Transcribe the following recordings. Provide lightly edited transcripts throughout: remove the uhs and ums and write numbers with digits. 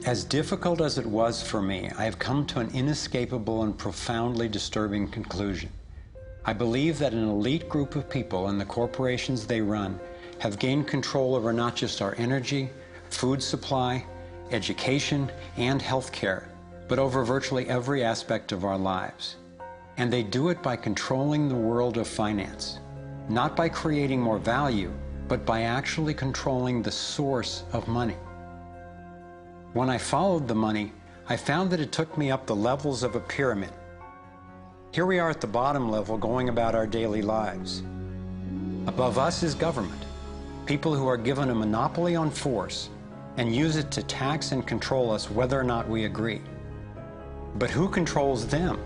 As difficult as it was for me, I have come to an inescapable and profoundly disturbing conclusion. I believe that an elite group of people and the corporations they run have gained control over not just our energy, food supply, education, and health care, but over virtually every aspect of our lives. And they do it by controlling the world of finance, not by creating more value, but by actually controlling the source of money. When I followed the money, I found that it took me up the levels of a pyramid. Here we are at the bottom level going about our daily lives. Above us is government, people who are given a monopoly on force and use it to tax and control us whether or not we agree. But who controls them?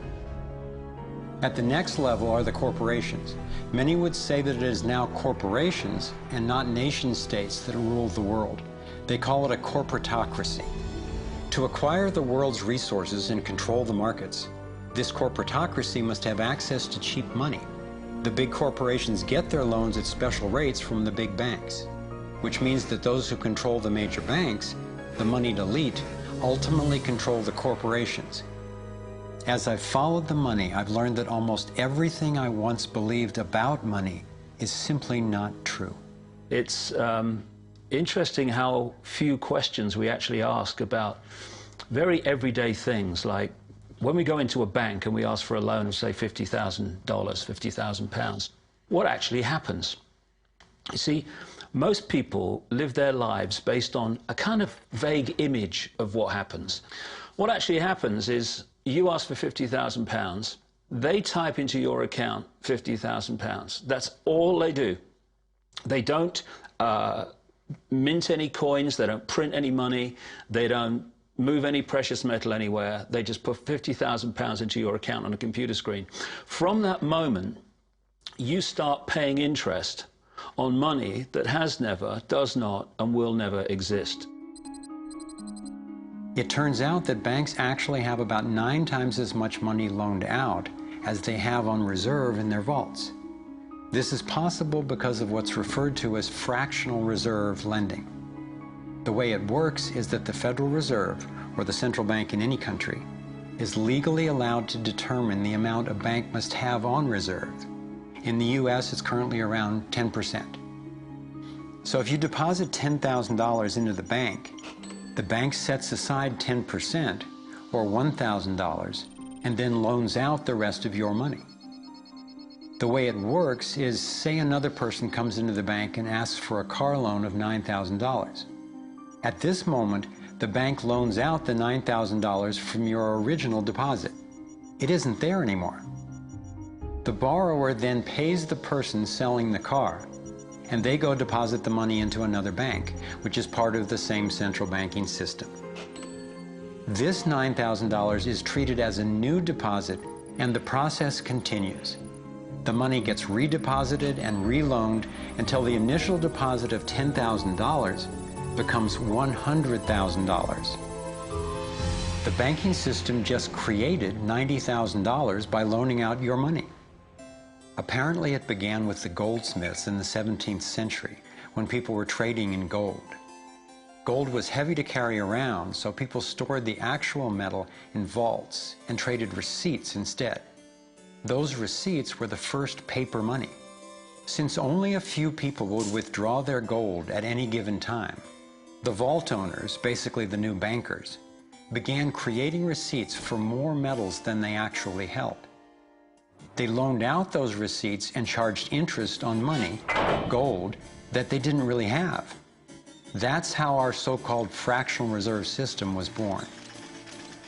At the next level are the corporations. Many would say that it is now corporations and not nation states that rule the world. They call it a corporatocracy. To acquire the world's resources and control the markets, this corporatocracy must have access to cheap money. The big corporations get their loans at special rates from the big banks, which means that those who control the major banks, the moneyed elite, ultimately control the corporations. As I've followed the money, I've learned that almost everything I once believed about money is simply not true. It's interesting how few questions we actually ask about very everyday things, like when we go into a bank and we ask for a loan of, say, $50,000, £50,000, what actually happens? You see, most people live their lives based on a kind of vague image of what happens. What actually happens is you ask for £50,000, they type into your account £50,000. That's all they do. They don't mint any coins, they don't print any money, they don't move any precious metal anywhere. They just put £50,000 into your account on a computer screen. From that moment, you start paying interest on money that has never, does not, and will never exist. It turns out that banks actually have about 9 times as much money loaned out as they have on reserve in their vaults. This is possible because of what's referred to as fractional reserve lending. The way it works is that the Federal Reserve, or the central bank in any country, is legally allowed to determine the amount a bank must have on reserve. In the US, it's currently around 10%. So if you deposit $10,000 into the bank sets aside 10%, or $1,000, and then loans out the rest of your money. The way it works is, say another person comes into the bank and asks for a car loan of $9,000. At this moment, the bank loans out the $9,000 from your original deposit. It isn't there anymore. The borrower then pays the person selling the car, and they go deposit the money into another bank, which is part of the same central banking system. This $9,000 is treated as a new deposit, and the process continues. The money gets redeposited and reloaned until the initial deposit of $10,000 becomes $100,000. The banking system just created $90,000 by loaning out your money. Apparently it began with the goldsmiths in the 17th century when people were trading in gold. Gold was heavy to carry around, so people stored the actual metal in vaults and traded receipts instead. Those receipts were the first paper money. Since only a few people would withdraw their gold at any given time, the vault owners, basically the new bankers, began creating receipts for more metals than they actually held. They loaned out those receipts and charged interest on money, gold, that they didn't really have. That's how our so-called fractional reserve system was born.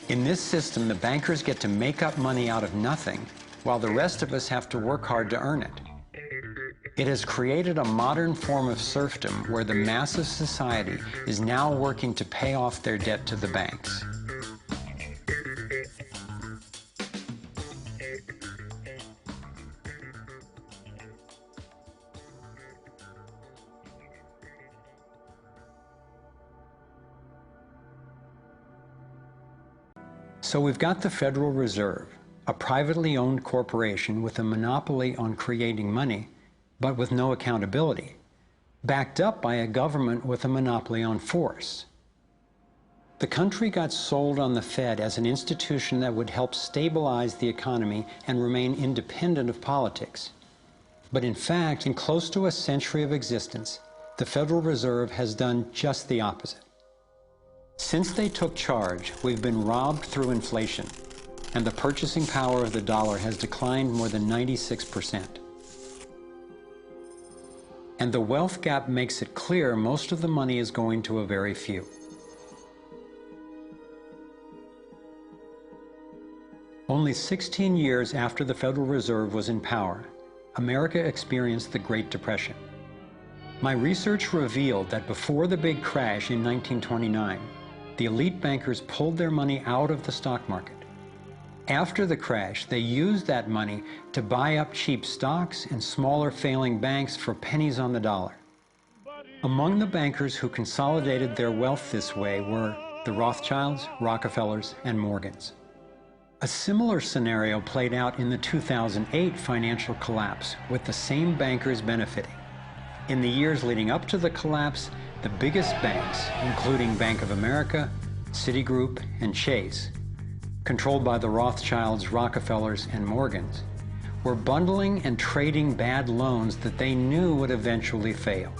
In this system, the bankers get to make up money out of nothing, while the rest of us have to work hard to earn it. It has created a modern form of serfdom where the mass of society is now working to pay off their debt to the banks. So we've got the Federal Reserve, a privately owned corporation with a monopoly on creating money, but with no accountability, backed up by a government with a monopoly on force. The country got sold on the Fed as an institution that would help stabilize the economy and remain independent of politics. But in fact, in close to a century of existence, the Federal Reserve has done just the opposite. Since they took charge, we've been robbed through inflation, and the purchasing power of the dollar has declined more than 96%. And the wealth gap makes it clear most of the money is going to a very few. Only 16 years after the Federal Reserve was in power, America experienced the Great Depression. My research revealed that before the big crash in 1929, the elite bankers pulled their money out of the stock market. After the crash, they used that money to buy up cheap stocks and smaller failing banks for pennies on the dollar. Among the bankers who consolidated their wealth this way were the Rothschilds, Rockefellers, and Morgans. A similar scenario played out in the 2008 financial collapse, with the same bankers benefiting. In the years leading up to the collapse, the biggest banks, including Bank of America, Citigroup, and Chase, controlled by the Rothschilds, Rockefellers, and Morgans, were bundling and trading bad loans that they knew would eventually fail.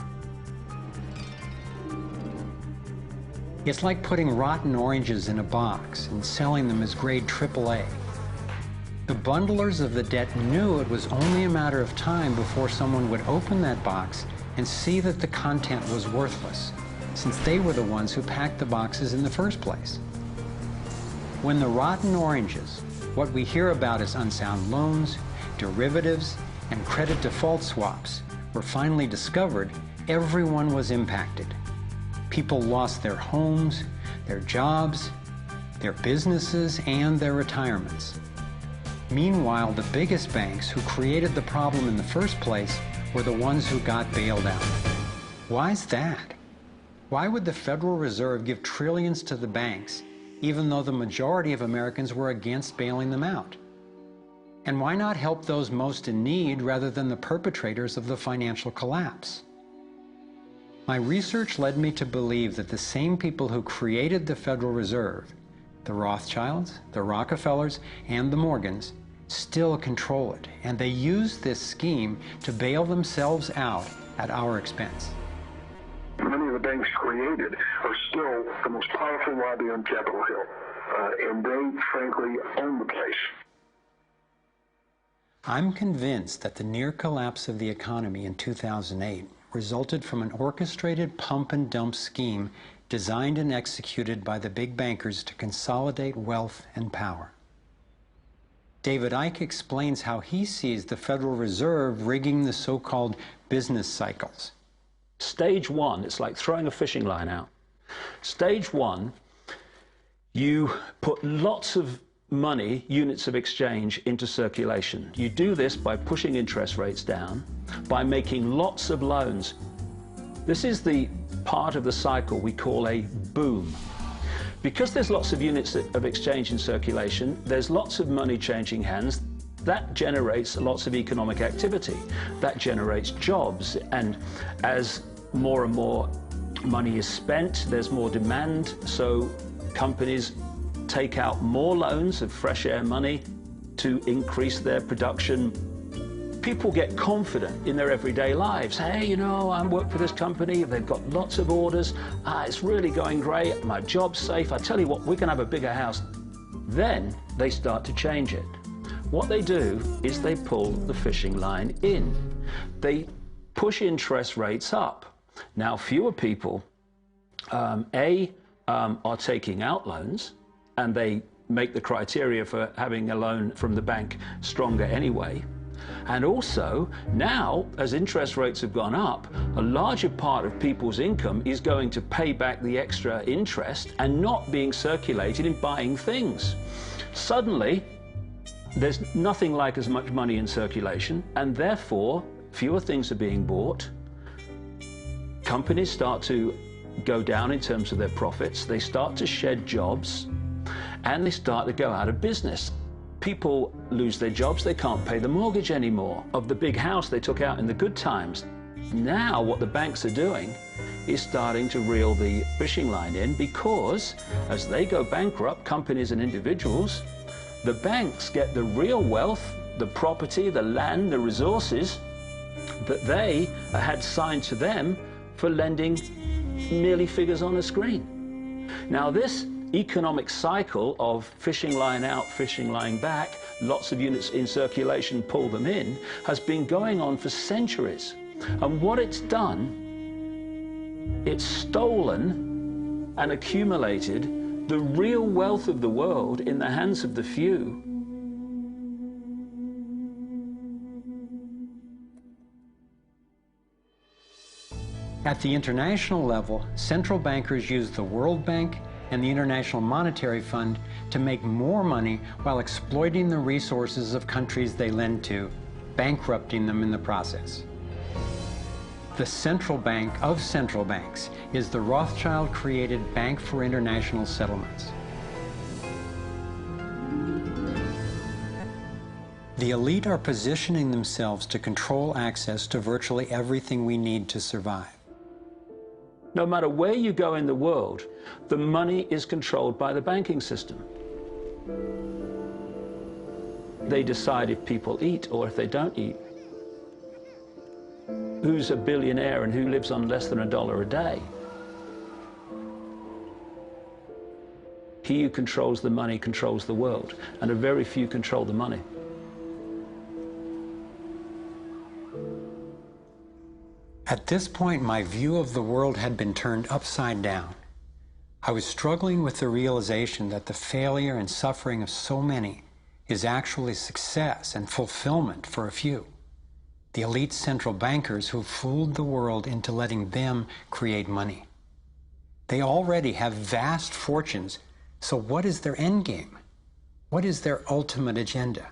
It's like putting rotten oranges in a box and selling them as grade AAA. The bundlers of the debt knew it was only a matter of time before someone would open that box and see that the content was worthless, since they were the ones who packed the boxes in the first place. When the rotten oranges, what we hear about as unsound loans, derivatives, and credit default swaps, were finally discovered, everyone was impacted. People lost their homes, their jobs, their businesses, and their retirements. Meanwhile, the biggest banks who created the problem in the first place were the ones who got bailed out. Why's that? Why would the Federal Reserve give trillions to the banks, even though the majority of Americans were against bailing them out? And why not help those most in need rather than the perpetrators of the financial collapse? My research led me to believe that the same people who created the Federal Reserve, the Rothschilds, the Rockefellers, and the Morgans, still control it, and they use this scheme to bail themselves out at our expense. Many of the banks created are still the most powerful lobby on Capitol Hill, and they, frankly, own the place. I'm convinced that the near collapse of the economy in 2008 resulted from an orchestrated pump and dump scheme designed and executed by the big bankers to consolidate wealth and power. David Icke explains how he sees the Federal Reserve rigging the so-called business cycles. Stage one, it's like throwing a fishing line out. Stage one, you put lots of money, units of exchange, into circulation. You do this by pushing interest rates down, by making lots of loans. This is the part of the cycle we call a boom. Because there's lots of units of exchange in circulation, there's lots of money changing hands. That generates lots of economic activity. That generates jobs. And as more and more money is spent, there's more demand. So companies take out more loans of fresh air money to increase their production. People get confident in their everyday lives. Hey, you know, I work for this company, they've got lots of orders, it's really going great, my job's safe, I tell you what, we can have a bigger house. Then they start to change it. What they do is they pull the fishing line in. They push interest rates up. Now, fewer people, are taking out loans, and they make the criteria for having a loan from the bank stronger anyway. And also, now, as interest rates have gone up, a larger part of people's income is going to pay back the extra interest and not being circulated in buying things. Suddenly, there's nothing like as much money in circulation, and therefore, fewer things are being bought. Companies start to go down in terms of their profits. They start to shed jobs, and they start to go out of business. People lose their jobs, they can't pay the mortgage anymore of the big house they took out in the good times. Now what the banks are doing is starting to reel the fishing line in, because as they go bankrupt, companies and individuals, the banks get the real wealth, the property, the land, the resources that they had signed to them for lending merely figures on a screen. Now, this economic cycle of fishing line out, fishing line back, lots of units in circulation, pull them in, has been going on for centuries. And what it's done, it's stolen and accumulated the real wealth of the world in the hands of the few. At the international level, central bankers use the World Bank and the International Monetary Fund to make more money while exploiting the resources of countries they lend to, bankrupting them in the process. The central bank of central banks is the Rothschild-created Bank for International Settlements. The elite are positioning themselves to control access to virtually everything we need to survive. No matter where you go in the world, the money is controlled by the banking system. They decide if people eat or if they don't eat. Who's a billionaire and who lives on less than $1 a day? He who controls the money controls the world, and a very few control the money. At this point, my view of the world had been turned upside down. I was struggling with the realization that the failure and suffering of so many is actually success and fulfillment for a few. The elite central bankers who fooled the world into letting them create money. They already have vast fortunes, so what is their end game? What is their ultimate agenda?